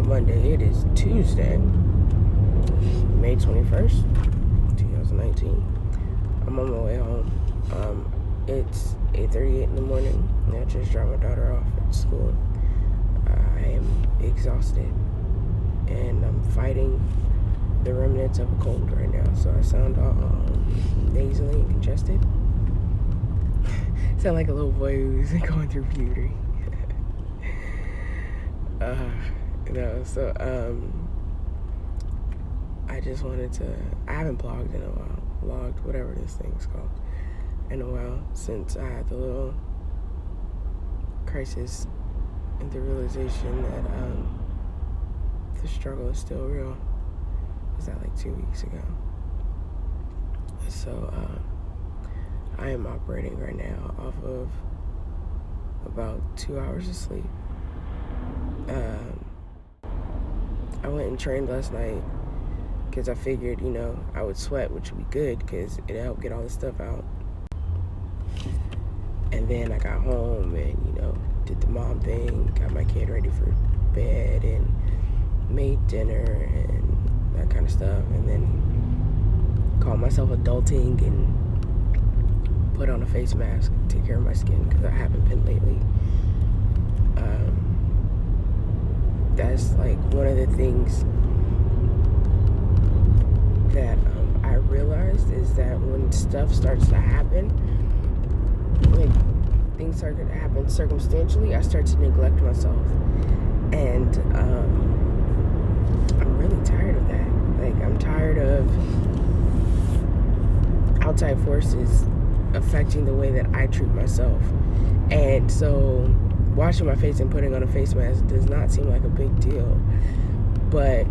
not Monday, it is Tuesday, May 21st, 2019. I'm on my way home. It's 8:38 in the morning. I just dropped my daughter off at school. I am exhausted, and I'm fighting the remnants of a cold right now, so I sound all nasally and congested. Sound like a little boy who's going through puberty. I just wanted to, I haven't blogged in a while, whatever this thing's called, in a while, since I had the little crisis and the realization that the struggle is still real. Was that like 2 weeks ago? So I am operating right now off of about 2 hours of sleep. I went and trained last night because I figured, I would sweat, which would be good because it'd help get all this stuff out. And then I got home and, did the mom thing, got my kid ready for bed and made dinner and that kind of stuff. And then called myself adulting and put on a face mask, take care of my skin because I haven't been lately. That's like one of the things that I realized is that when stuff starts to happen, when things start to happen circumstantially, I start to neglect myself. And I'm really tired of that. Like, I'm tired of outside forces affecting the way that I treat myself. And so washing my face and putting on a face mask does not seem like a big deal. But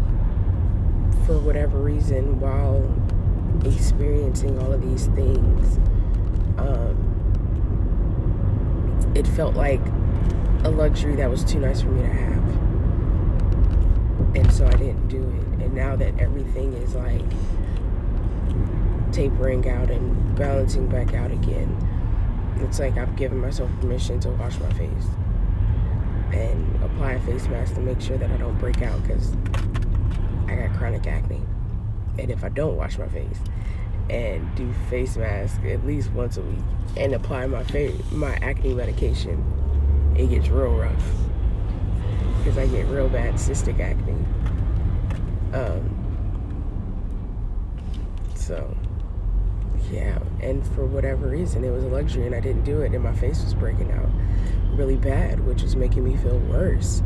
for whatever reason, while experiencing all of these things, it felt like a luxury that was too nice for me to have. And so I didn't do it. And now that everything is like tapering out and balancing back out again, it's like I've given myself permission to wash my face and apply a face mask to make sure that I don't break out because I got chronic acne. And if I don't wash my face and do face mask at least once a week and apply my acne medication, it gets real rough because I get real bad cystic acne. So yeah, and for whatever reason it was a luxury and I didn't do it, and my face was breaking out really bad, which was making me feel worse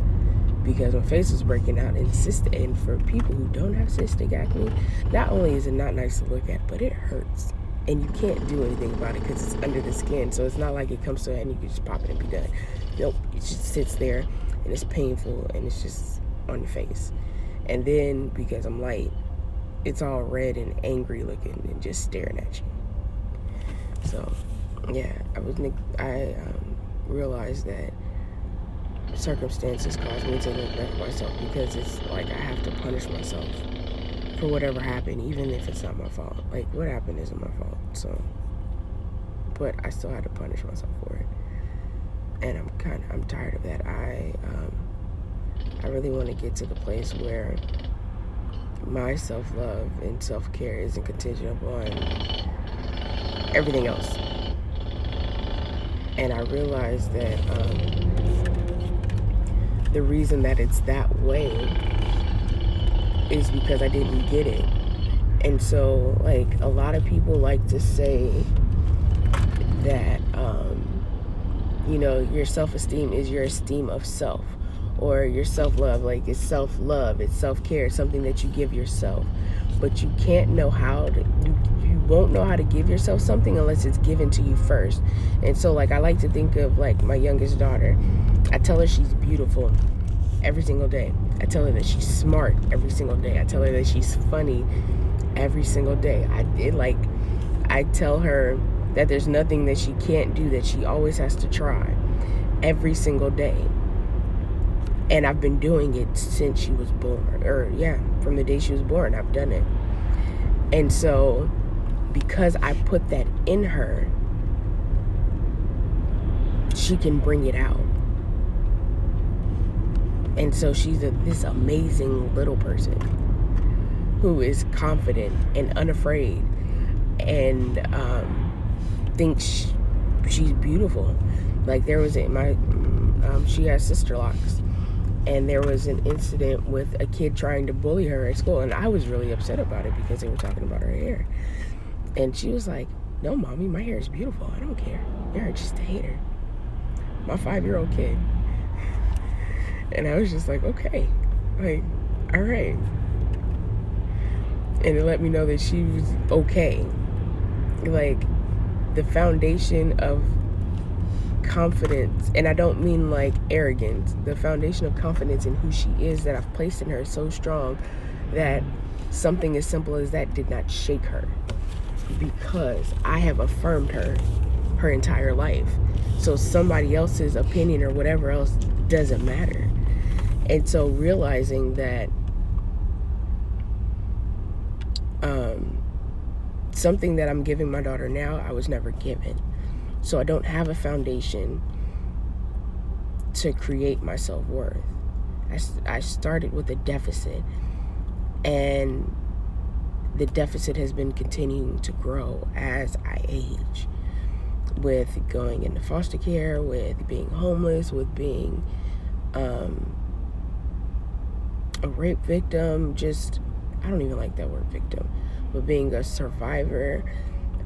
because my face was breaking out. And for people who don't have cystic acne, not only is it not nice to look at, but it hurts, and you can't do anything about it because it's under the skin. So it's not like it comes to a head and you can just pop it and be done. Nope, it just sits there and it's painful and it's just on your face. And then because I'm light, it's all red and angry looking and just staring at you. So yeah, I realized that circumstances cause me to neglect myself because it's like I have to punish myself for whatever happened, even if it's not my fault. Like, what happened isn't my fault, so, but I still had to punish myself for it. And I'm tired of that. I really want to get to the place where my self-love and self-care isn't contingent upon everything else. And I realized that the reason that it's that way is because I didn't get it. And so, like, a lot of people like to say that, your self-esteem is your esteem of self, or your self-love, like, it's self-love, it's self-care, it's something that you give yourself. But you can't know how to, you won't know how to give yourself something unless it's given to you first. And so, like, I like to think of, like, my youngest daughter. I tell her she's beautiful every single day. I tell her that she's smart every single day. I tell her that she's funny every single day. I tell her that there's nothing that she can't do, that she always has to try every single day. And I've been doing it since she was born, from the day she was born, I've done it. And so, because I put that in her, she can bring it out. And so she's this amazing little person who is confident and unafraid and thinks she's beautiful. Like there was she has sister locks, and there was an incident with a kid trying to bully her at school, and I was really upset about it because they were talking about her hair. And she was like, "No, mommy, my hair is beautiful. I don't care. You're just a hater." My 5-year-old kid. And I was just like, okay, like, all right. And it let me know that she was okay. Like, the foundation of confidence, and I don't mean like arrogance, the foundation of confidence in who she is that I've placed in her is so strong that something as simple as that did not shake her, because I have affirmed her entire life. So somebody else's opinion or whatever else doesn't matter. And so realizing that something that I'm giving my daughter now, I was never given. So I don't have a foundation to create my self-worth. I started with a deficit, and the deficit has been continuing to grow as I age, with going into foster care, with being homeless, with being a rape victim, I don't even like that word victim, but being a survivor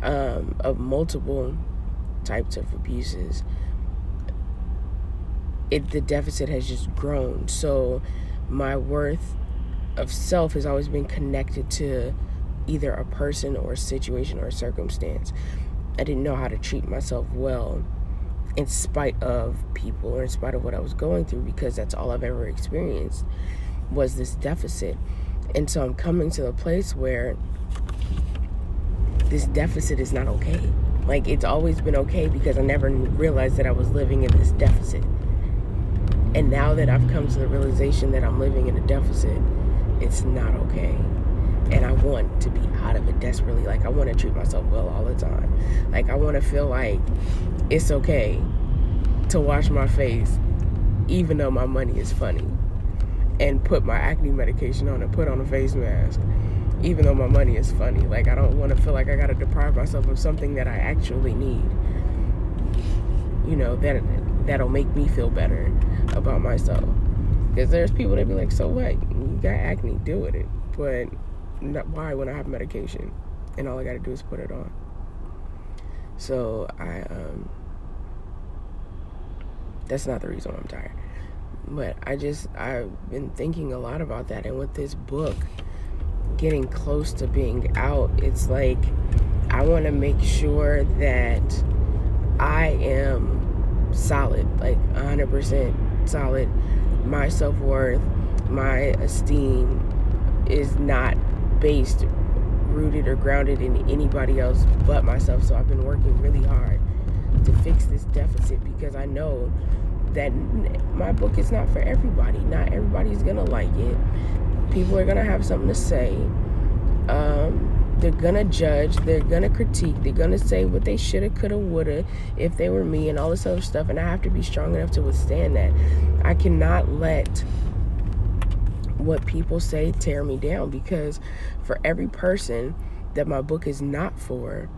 of multiple types of abuses. The deficit has just grown. So my worth of self has always been connected to either a person or a situation or a circumstance. I didn't know how to treat myself well in spite of people or in spite of what I was going through, because that's all I've ever experienced was this deficit. And so I'm coming to a place where this deficit is not okay. Like, it's always been okay because I never realized that I was living in this deficit. And now that I've come to the realization that I'm living in a deficit, it's not okay. And I want to be out of it desperately. Like, I want to treat myself well all the time. Like, I want to feel like it's okay to wash my face even though my money is funny, and put my acne medication on and put on a face mask even though my money is funny. Like, I don't want to feel like I got to deprive myself of something that I actually need, that'll make me feel better about myself. Because there's people that be like, so what? You got acne, deal with it. But why when I have medication and all I got to do is put it on? So that's not the reason why I'm tired. But I've been thinking a lot about that. And with this book getting close to being out, it's like I want to make sure that I am solid, like 100% solid. My self-worth, my esteem is not based, rooted, or grounded in anybody else but myself. So I've been working really hard to fix this deficit, because I know that my book is not for everybody. Not everybody's gonna like it. People are gonna have something to say. They're gonna judge, they're gonna critique, they're gonna say what they shoulda, coulda, woulda if they were me, and all this other stuff. And I have to be strong enough to withstand that. I cannot let what people say tear me down, because for every person that my book is not for,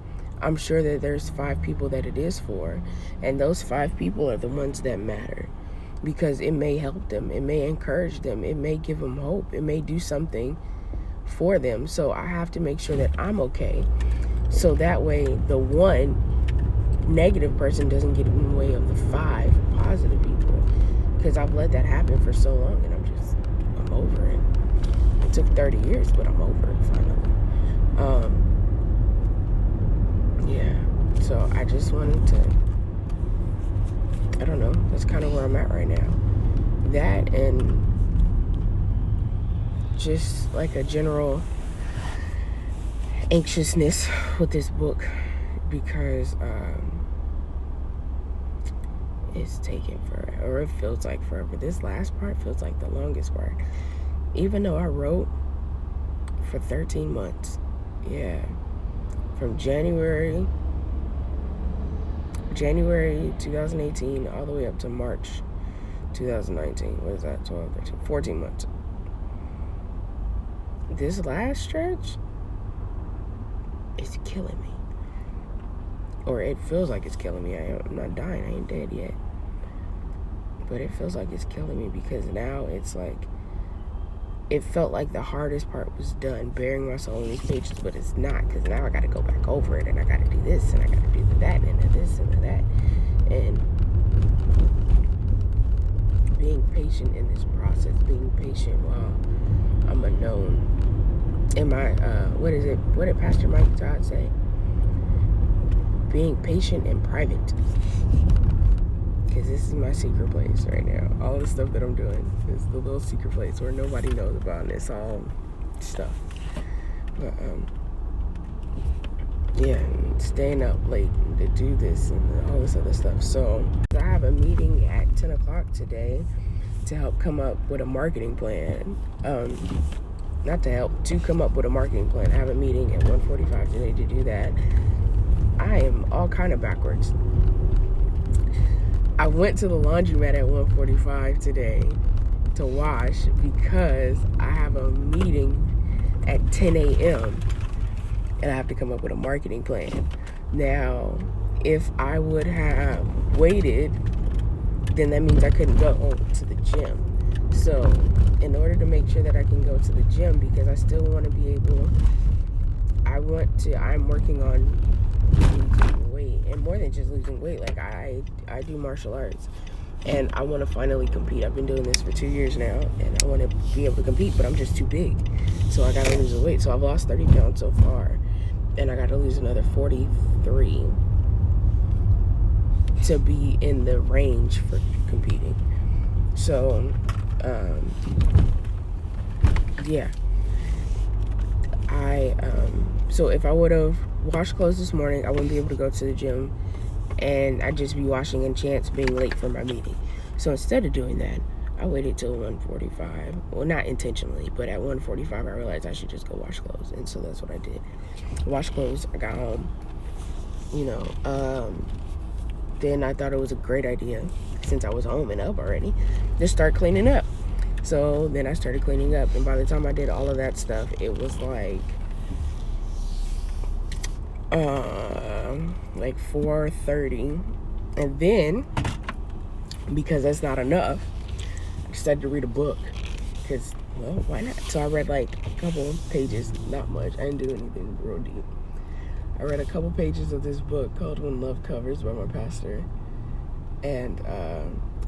I'm sure that there's 5 people that it is for, and those 5 people are the ones that matter, because it may help them, it may encourage them, it may give them hope, it may do something for them. So I have to make sure that I'm okay, so that way the one negative person doesn't get in the way of the 5 positive people, because I've let that happen for so long, and I'm over it. It took 30 years, but I'm over it finally. So I just wanted to, I don't know, that's kind of where I'm at right now. That, and just like a general anxiousness with this book, because it's taking forever, or it feels like forever. This last part feels like the longest part, even though I wrote for 13 months. From January 2018 all the way up to March 2019. What is that? 12, 13, 14 months. This last stretch is killing me. Or it feels like it's killing me. I'm not dying. I ain't dead yet. But it feels like it's killing me because now it's like, it felt like the hardest part was done, bearing my soul in these pages, but it's not, because now I got to go back over it, and I got to do this, and I got to do that, and this, and that. And being patient in this process, being patient while I'm unknown. And my, what did Pastor Mike Todd say? Being patient in private. Because this is my secret place right now. All the stuff that I'm doing is the little secret place where nobody knows about, and it's all stuff. But, yeah, staying up late to do this and all this other stuff. So, I have a meeting at 10 o'clock today to help come up with a marketing plan. To come up with a marketing plan. I have a meeting at 1:45 today to do that. I am all kind of backwards. I went to the laundromat at 1:45 today to wash because I have a meeting at 10 a.m. and I have to come up with a marketing plan. Now, if I would have waited, then that means I couldn't go to the gym. So, in order to make sure that I can go to the gym, because I still want to be able, I'm working on losing weight, and more than just losing weight, like I do martial arts, and I want to finally compete. I've been doing this for 2 years now, and I want to be able to compete, but I'm just too big, so I gotta lose the weight. So I've lost 30 pounds so far, and I gotta lose another 43 to be in the range for competing. So, yeah. So if I would have washed clothes this morning, I wouldn't be able to go to the gym, and I'd just be washing and chance being late for my meeting. So instead of doing that, I waited till 1:45. Well, not intentionally, but at 1:45, I realized I should just go wash clothes, and so that's what I did. I washed clothes. I got home. Then I thought it was a great idea, since I was home and up already, to start cleaning up. So then I started cleaning up, and by the time I did all of that stuff, it was like 4:30. And then, because that's not enough, I decided to read a book, because, well, why not? So I read like a couple pages, not much. I didn't do anything real deep. I read a couple pages of this book called When Love Covers by my pastor, and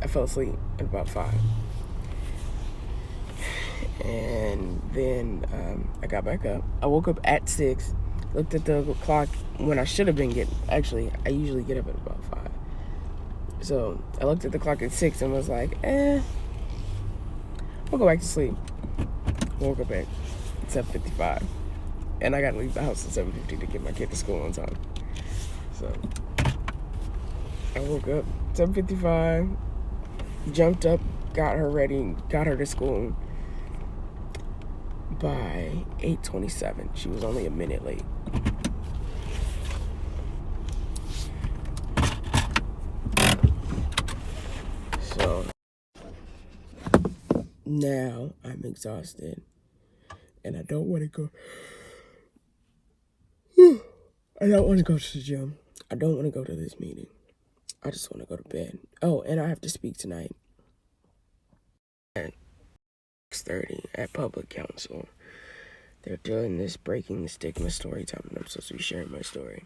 I fell asleep at about 5. And then I got back up. I woke up at 6, looked at the clock when I should have been I usually get up at about 5. So I looked at the clock at 6 and was like, I'll go back to sleep. Woke up at 7:55. And I gotta leave the house at 7:50 to get my kid to school on time. So I woke up 7:55, jumped up, got her ready, got her to school. By 8:27, she was only a minute late. So now I'm exhausted, and I don't want to go. I don't want to go to the gym. I don't want to go to this meeting. I just want to go to bed. Oh, and I have to speak tonight at 6:30 at Public Council. They're doing this Breaking the Stigma Story time, and I'm supposed to be sharing my story.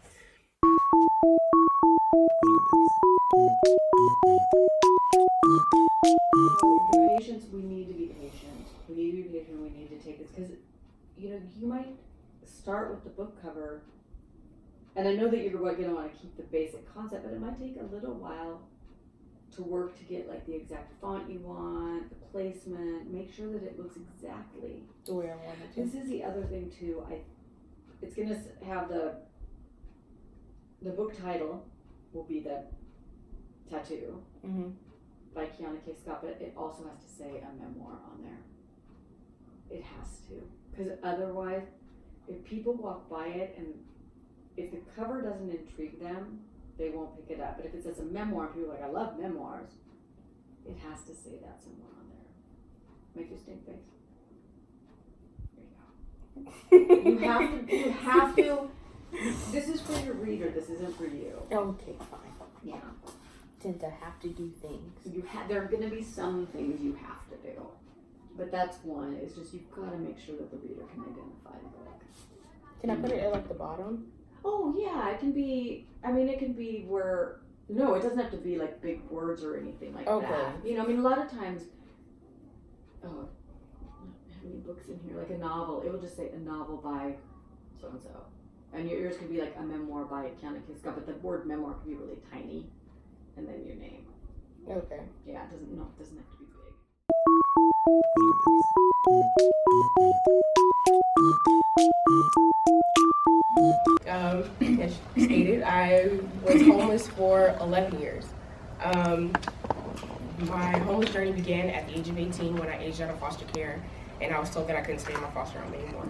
Patience, we need to be patient. We need to be patient. We need to take this, because you might start with the book cover, and I know that you're going to want to keep the basic concept, but it might take a little while to work to get like the exact font you want, the placement, make sure that it looks exactly the way I want it to. This is the other thing too. It's gonna have the book title will be the tattoo. Mm-hmm. By Kiana K. Scott, but it also has to say a memoir on there. It has to, because otherwise, if people walk by it and if the cover doesn't intrigue them, they won't pick it up. But if it says a memoir, people are like, I love memoirs, It has to say that somewhere on there. Make your stink face. There you go. You have to, this is for your reader, this isn't for you. Okay, fine. Yeah. Since I have to do things. There are gonna be some things you have to do. But that's one, it's just you've gotta make sure that the reader can identify the book. Can I put it at like the bottom? Oh yeah, it can be, it can be where, no, it doesn't have to be like big words or anything like that. You know, a lot of times, how many books in here? Like a novel, it will just say a novel by so-and-so. And yours could be like a memoir by Kiana Kiska, but the word memoir can be really tiny. And then your name. Okay. Yeah, it doesn't have to be big. As stated, I was homeless for 11 years. My homeless journey began at the age of 18 when I aged out of foster care, and I was told that I couldn't stay in my foster home anymore.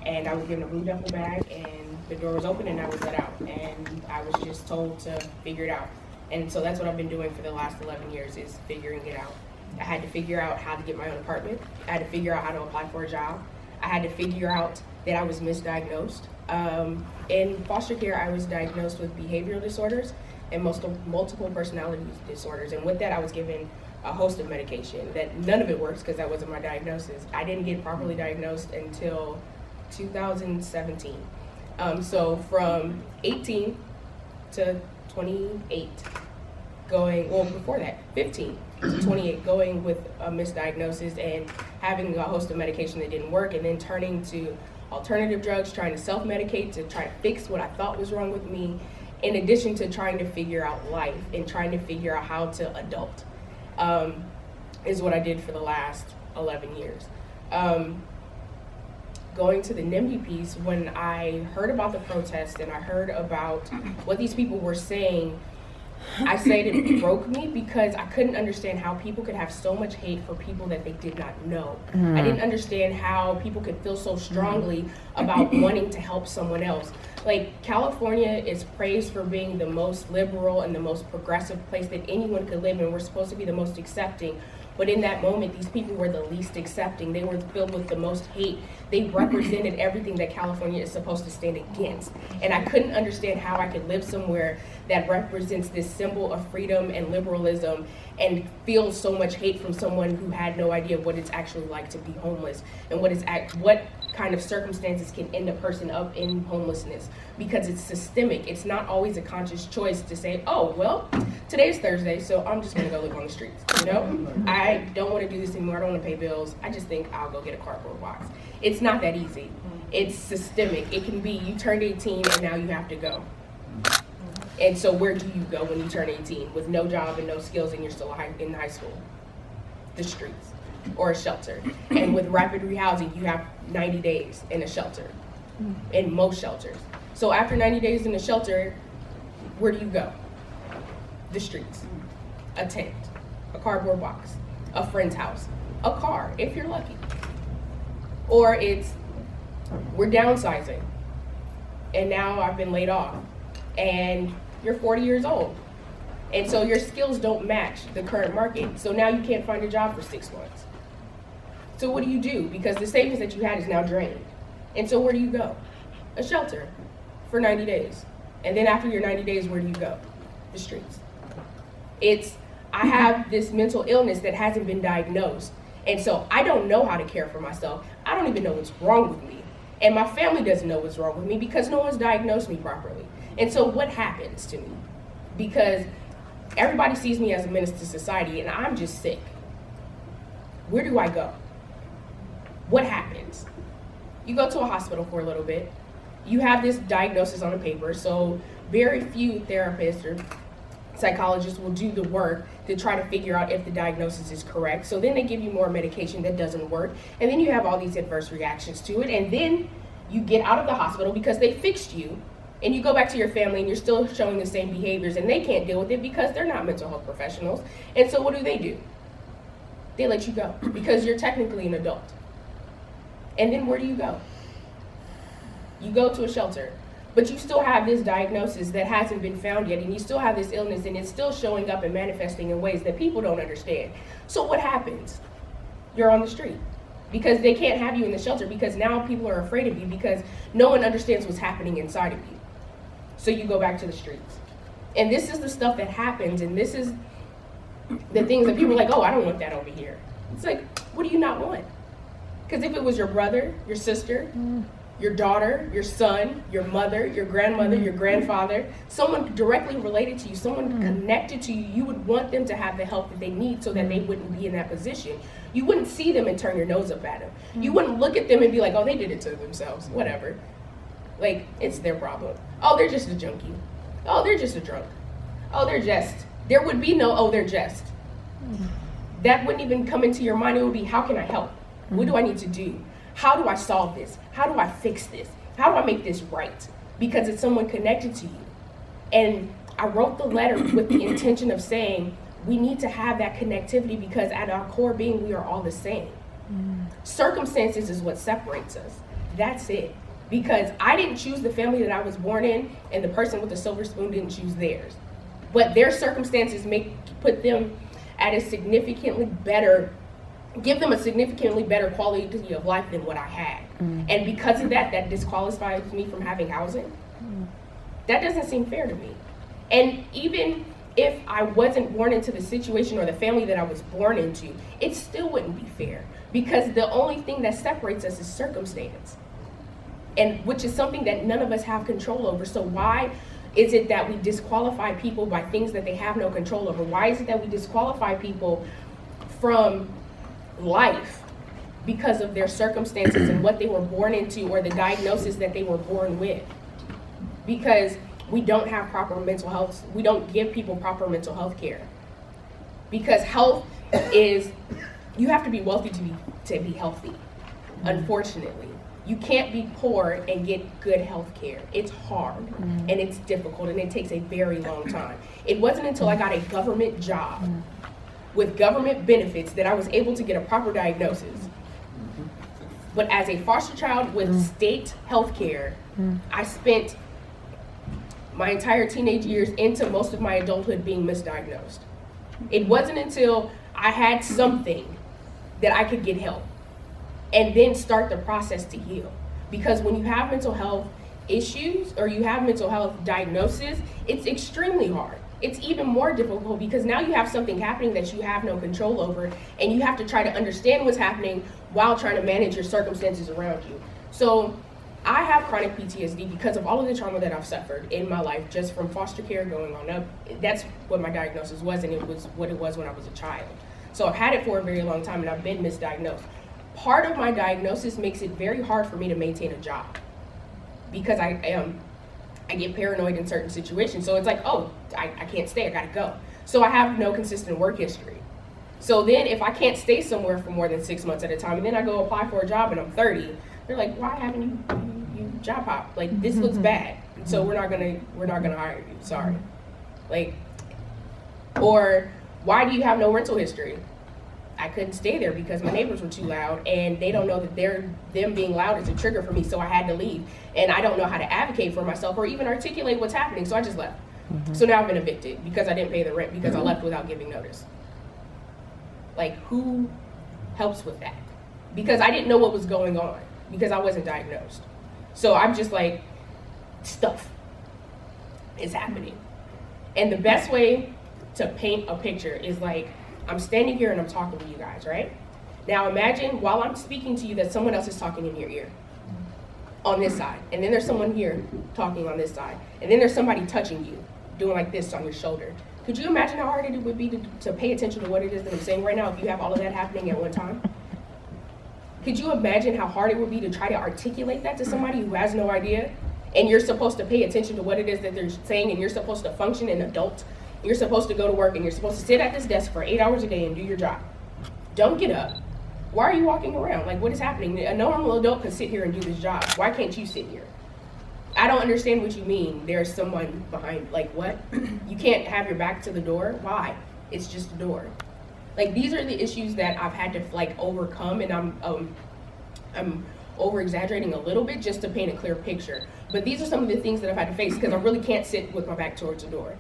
And I was given a blue duffel bag, and the door was open, and I was let out. And I was just told to figure it out. And so that's what I've been doing for the last 11 years, is figuring it out. I had to figure out how to get my own apartment. I had to figure out how to apply for a job. I had to figure out that I was misdiagnosed. In foster care, I was diagnosed with behavioral disorders and multiple personality disorders. And with that, I was given a host of medication that none of it works because that wasn't my diagnosis. I didn't get properly diagnosed until 2017. So from 18 to 28, before that, 15 to 28, going with a misdiagnosis and having a host of medication that didn't work, and then turning to alternative drugs, trying to self-medicate to try to fix what I thought was wrong with me, in addition to trying to figure out life and trying to figure out how to adult, is what I did for the last 11 years. Going to the NIMBY piece, when I heard about the protest and I heard about what these people were saying, I said it broke me because I couldn't understand how people could have so much hate for people that they did not know. I didn't understand how people could feel so strongly about wanting to help someone else. Like, California is praised for being the most liberal and the most progressive place that anyone could live in. We're supposed to be the most accepting. But in that moment, these people were the least accepting. They were filled with the most hate. They represented everything that California is supposed to stand against. And I couldn't understand how I could live somewhere that represents this symbol of freedom and liberalism and feel so much hate from someone who had no idea what it's actually like to be homeless and what kind of circumstances can end a person up in homelessness, because it's systemic. It's not always a conscious choice to say, oh, well, today's Thursday, so I'm just gonna go live on the streets, you know? I don't wanna do this anymore, I don't wanna pay bills, I just think I'll go get a cardboard box. It's not that easy. It's systemic. It can be, you turned 18 and now you have to go. And so where do you go when you turn 18 with no job and no skills and you're still in high school? The streets or a shelter. And with rapid rehousing, you have 90 days in a shelter, in most shelters. So after 90 days in a shelter, where do you go? The streets, a tent, a cardboard box, a friend's house, a car, if you're lucky. Or it's, we're downsizing, and now I've been laid off, and you're 40 years old. And so your skills don't match the current market. So now you can't find a job for 6 months. So what do you do? Because the savings that you had is now drained. And so where do you go? A shelter for 90 days. And then after your 90 days, where do you go? The streets. I have this mental illness that hasn't been diagnosed. And so I don't know how to care for myself. I don't even know what's wrong with me. And my family doesn't know what's wrong with me because no one's diagnosed me properly. And so what happens to me? Because everybody sees me as a menace to society and I'm just sick. Where do I go? What happens? You go to a hospital for a little bit. You have this diagnosis on a paper, so very few therapists or psychologists will do the work to try to figure out if the diagnosis is correct. So then they give you more medication that doesn't work, and then you have all these adverse reactions to it, and then you get out of the hospital because they fixed you, and you go back to your family and you're still showing the same behaviors, and they can't deal with it because they're not mental health professionals. And so what do? They let you go because you're technically an adult. And then where do you go? You go to a shelter. But you still have this diagnosis that hasn't been found yet, and you still have this illness, and it's still showing up and manifesting in ways that people don't understand. So what happens? You're on the street because they can't have you in the shelter, because now people are afraid of you because no one understands what's happening inside of you. So you go back to the streets. And this is the stuff that happens, and this is the things that people are like, oh, I don't want that over here. It's like, what do you not want? Because if it was your brother, your sister, your daughter, your son, your mother, your grandmother, your grandfather, someone directly related to you, someone connected to you, you would want them to have the help that they need so that they wouldn't be in that position. You wouldn't see them and turn your nose up at them. You wouldn't look at them and be like, oh, they did it to themselves, whatever. Like, it's their problem. Oh, they're just a junkie. Oh, they're just a drunk. Oh, they're just. There would be no, oh, they're just. That wouldn't even come into your mind. It would be, how can I help? What do I need to do? How do I solve this? How do I fix this? How do I make this right? Because it's someone connected to you. And I wrote the letter with the intention of saying, we need to have that connectivity because at our core being, we are all the same. Circumstances is what separates us. That's it. Because I didn't choose the family that I was born in, and the person with the silver spoon didn't choose theirs. But their circumstances put them at a significantly better, give them a significantly better quality of life than what I had. And because of that, that disqualifies me from having housing. That doesn't seem fair to me. And even if I wasn't born into the situation or the family that I was born into, it still wouldn't be fair, because the only thing that separates us is circumstance, and which is something that none of us have control over. So why is it that we disqualify people by things that they have no control over? Why is it that we disqualify people from life because of their circumstances and what they were born into or the diagnosis that they were born with? Because we don't have proper mental health. We don't give people proper mental health care. Because health is, you have to be wealthy to be healthy, unfortunately. You can't be poor and get good health care. It's hard and it's difficult and it takes a very long time. It wasn't until I got a government job with government benefits that I was able to get a proper diagnosis. But as a foster child with state health care, I spent my entire teenage years into most of my adulthood being misdiagnosed. It wasn't until I had something that I could get help and then start the process to heal. Because when you have mental health issues or you have mental health diagnosis, it's extremely hard. It's even more difficult because now you have something happening that you have no control over, and you have to try to understand what's happening while trying to manage your circumstances around you. So I have chronic PTSD because of all of the trauma that I've suffered in my life, just from foster care going on up. That's what my diagnosis was, and it was what it was when I was a child. So I've had it for a very long time, and I've been misdiagnosed. Part of my diagnosis makes it very hard for me to maintain a job because I get paranoid in certain situations. So it's like, oh, I can't stay, I gotta go. So I have no consistent work history. So then if I can't stay somewhere for more than 6 months at a time, and then I go apply for a job and I'm 30, they're like, why haven't you job hop? Like, this looks bad. So we're not gonna hire you, sorry. Like, or why do you have no rental history? I couldn't stay there because my neighbors were too loud, and they don't know that them being loud is a trigger for me, so I had to leave. And I don't know how to advocate for myself or even articulate what's happening, so I just left. So now I've been evicted because I didn't pay the rent because I left without giving notice. Like, who helps with that? Because I didn't know what was going on because I wasn't diagnosed. So I'm just like, stuff is happening. And the best way to paint a picture is like, I'm standing here and I'm talking to you guys, right? Now imagine while I'm speaking to you that someone else is talking in your ear on this side. And then there's someone here talking on this side. And then there's somebody touching you, doing like this on your shoulder. Could you imagine how hard it would be to pay attention to what it is that I'm saying right now if you have all of that happening at one time? Could you imagine how hard it would be to try to articulate that to somebody who has no idea? And you're supposed to pay attention to what it is that they're saying, and you're supposed to function an adult. You're supposed to go to work and you're supposed to sit at this desk for 8 hours a day and do your job. Don't get up. Why are you walking around? Like, what is happening? A normal adult can sit here and do this job. Why can't you sit here? I don't understand what you mean. There's someone behind, like, what? You can't have your back to the door? Why? It's just a door. Like, these are the issues that I've had to like overcome, and I'm over exaggerating a little bit just to paint a clear picture. But these are some of the things that I've had to face because I really can't sit with my back towards the door.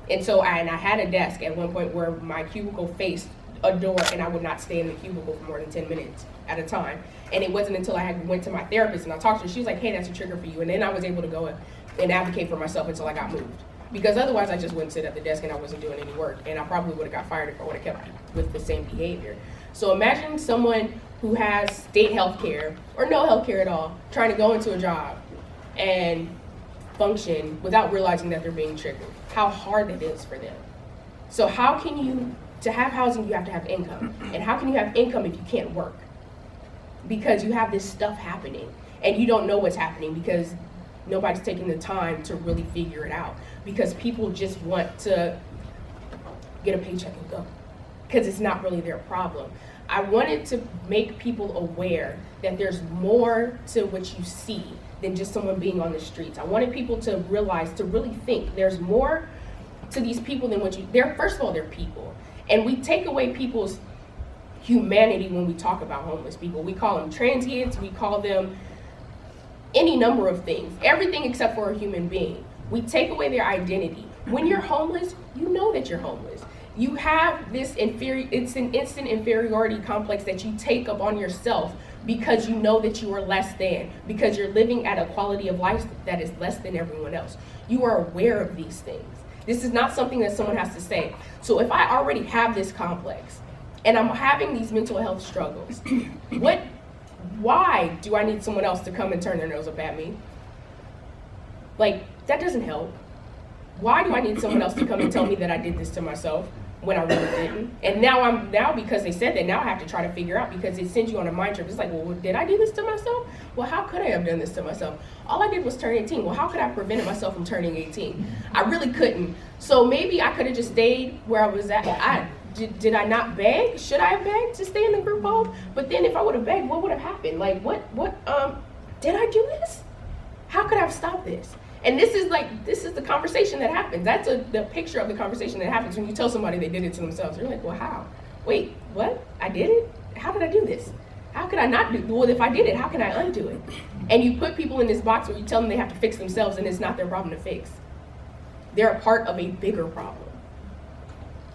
And so I had a desk at one point where my cubicle faced a door, and I would not stay in the cubicle for more than 10 minutes at a time. And it wasn't until I went to my therapist and I talked to her, she was like, hey, that's a trigger for you. And then I was able to go and advocate for myself until I got moved. Because otherwise I just wouldn't sit at the desk and I wasn't doing any work. And I probably would have got fired if I would have kept with the same behavior. So imagine someone who has state health care or no health care at all, trying to go into a job and function without realizing that they're being triggered. How hard it is for them. So how can you, to have housing, you have to have income. And how can you have income if you can't work? Because you have this stuff happening and you don't know what's happening because nobody's taking the time to really figure it out. Because people just want to get a paycheck and go. Because it's not really their problem. I wanted to make people aware that there's more to what you see than just someone being on the streets. I wanted people to realize, to really think there's more to these people than what first of all, they're people. And we take away people's humanity when we talk about homeless people. We call them transients, we call them any number of things, everything except for a human being. We take away their identity. When you're homeless, you know that you're homeless. You have this it's an instant inferiority complex that you take up on yourself because you know that you are less than, because you're living at a quality of life that is less than everyone else. You are aware of these things. This is not something that someone has to say. So if I already have this complex and I'm having these mental health struggles, why do I need someone else to come and turn their nose up at me? Like, that doesn't help. Why do I need someone else to come and tell me that I did this to myself when I really didn't? And now because they said that, now I have to try to figure out, because it sends you on a mind trip. It's like, well, did I do this to myself? Well, how could I have done this to myself? All I did was turn 18. Well, how could I have prevented myself from turning 18? I really couldn't. So maybe I could have just stayed where I was at. Did I not beg? Should I have begged to stay in the group home? But then if I would have begged, what would have happened? Like, did I do this? How could I have stopped this? And this is the conversation that happens. That's the picture of the conversation that happens when you tell somebody they did it to themselves. You're like, well, how? Wait, what? I did it? How did I do this? How could I not do it? Well, if I did it, how can I undo it? And you put people in this box where you tell them they have to fix themselves, and it's not their problem to fix. They're a part of a bigger problem.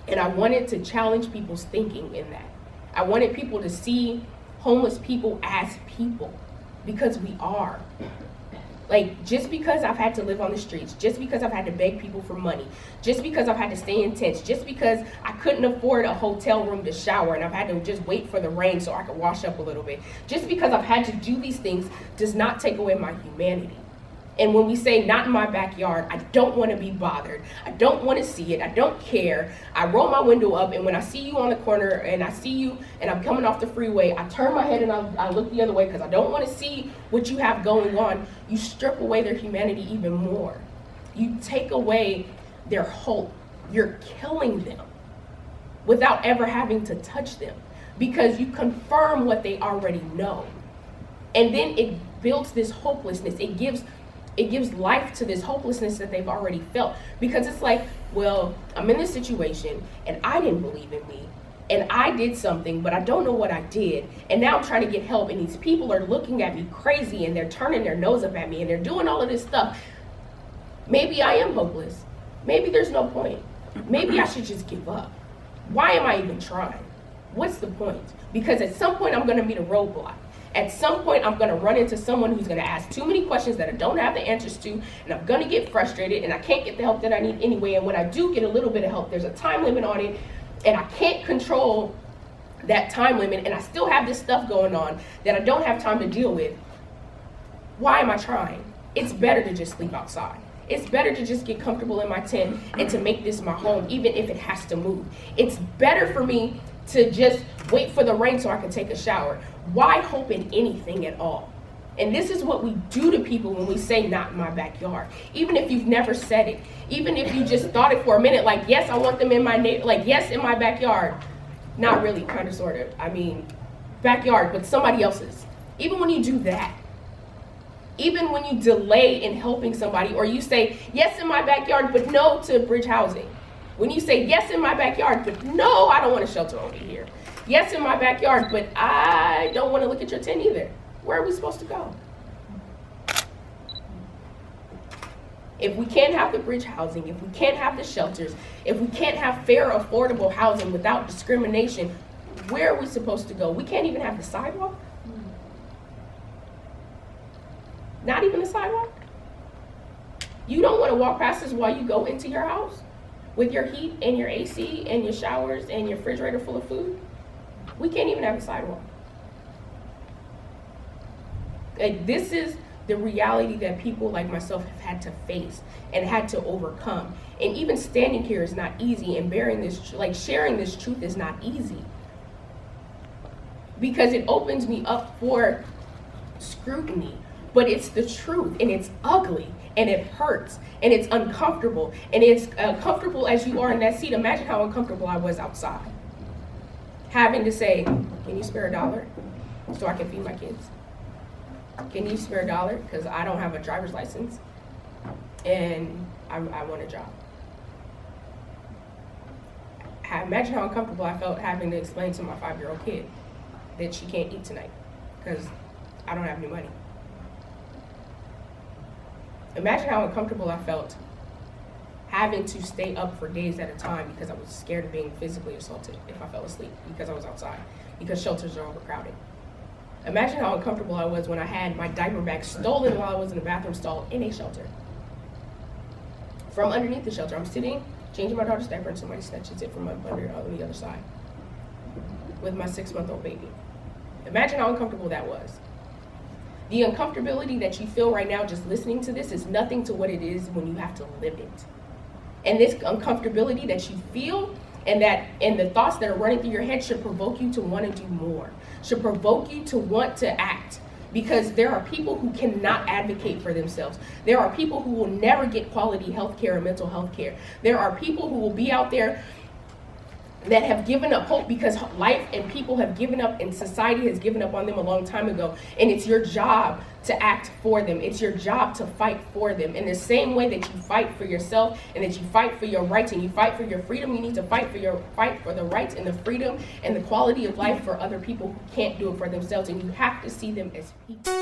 And I wanted to challenge people's thinking in that. I wanted people to see homeless people as people, because we are. Like, just because I've had to live on the streets, just because I've had to beg people for money, just because I've had to stay in tents, just because I couldn't afford a hotel room to shower and I've had to just wait for the rain so I could wash up a little bit, just because I've had to do these things does not take away my humanity. And when we say not in my backyard, I don't want to be bothered. I don't want to see it. I don't care. I roll my window up, and when I see you on the corner and I see you and I'm coming off the freeway, I turn my head and I look the other way because I don't want to see what you have going on. You strip away their humanity even more. You take away their hope. You're killing them without ever having to touch them, because you confirm what they already know. And then it builds this hopelessness. It gives life to this hopelessness that they've already felt, because it's like, well, I'm in this situation and I didn't believe in me and I did something, but I don't know what I did, and now I'm trying to get help, and these people are looking at me crazy and they're turning their nose up at me and they're doing all of this stuff. Maybe I am hopeless. Maybe there's no point. Maybe I should just give up. Why am I even trying? What's the point? Because at some point I'm going to meet a roadblock. At some point, I'm going to run into someone who's going to ask too many questions that I don't have the answers to, and I'm going to get frustrated, and I can't get the help that I need anyway. And when I do get a little bit of help, there's a time limit on it, and I can't control that time limit, and I still have this stuff going on that I don't have time to deal with. Why am I trying? It's better to just sleep outside. It's better to just get comfortable in my tent and to make this my home, even if it has to move. It's better for me to just wait for the rain so I can take a shower. Why hope in anything at all? And this is what we do to people when we say not in my backyard. Even if you've never said it, even if you just thought it for a minute, like, yes, I want them in my like, yes, in my backyard. Not really, kind of, sort of. I mean, backyard, but somebody else's. Even when you do that, even when you delay in helping somebody, or you say, yes, in my backyard, but no to bridge housing. When you say, yes, in my backyard, but no, I don't want a shelter over here. Yes, in my backyard, but I don't want to look at your tent either. where are we supposed to go? If we can't have the bridge housing, if we can't have the shelters, if we can't have fair, affordable housing without discrimination, where are we supposed to go? We can't even have the sidewalk? Not even the sidewalk? You don't want to walk past this while you go into your house with your heat and your AC and your showers and your refrigerator full of food? We can't even have a sidewalk. Like, this is the reality that people like myself have had to face and had to overcome. And even standing here is not easy, and bearing this, like sharing this truth is not easy. Because it opens me up for scrutiny. But it's the truth, and it's ugly, and it hurts, and it's uncomfortable. And it's comfortable as you are in that seat. Imagine how uncomfortable I was outside. Having to say, can you spare $1 so I can feed my kids? Can you spare $1 because I don't have a driver's license and I want a job? Imagine how uncomfortable I felt having to explain to my 5-year-old kid that she can't eat tonight because I don't have any money. Imagine how uncomfortable I felt having to stay up for days at a time because I was scared of being physically assaulted if I fell asleep because I was outside, because shelters are overcrowded. Imagine how uncomfortable I was when I had my diaper bag stolen while I was in a bathroom stall in a shelter. From underneath the shelter, I'm sitting, changing my daughter's diaper, and somebody snatches it from under on the other side with my 6-month-old baby. Imagine how uncomfortable that was. The uncomfortability that you feel right now just listening to this is nothing to what it is when you have to live it. And this uncomfortability that you feel and the thoughts that are running through your head should provoke you to want to do more, should provoke you to want to act. Because there are people who cannot advocate for themselves. There are people who will never get quality health care or mental health care. There are people who will be out there that have given up hope because life and people have given up and society has given up on them a long time ago. And it's your job to act for them. It's your job to fight for them. In the same way that you fight for yourself and that you fight for your rights and you fight for your freedom, you need to fight for the rights and the freedom and the quality of life for other people who can't do it for themselves. And you have to see them as people.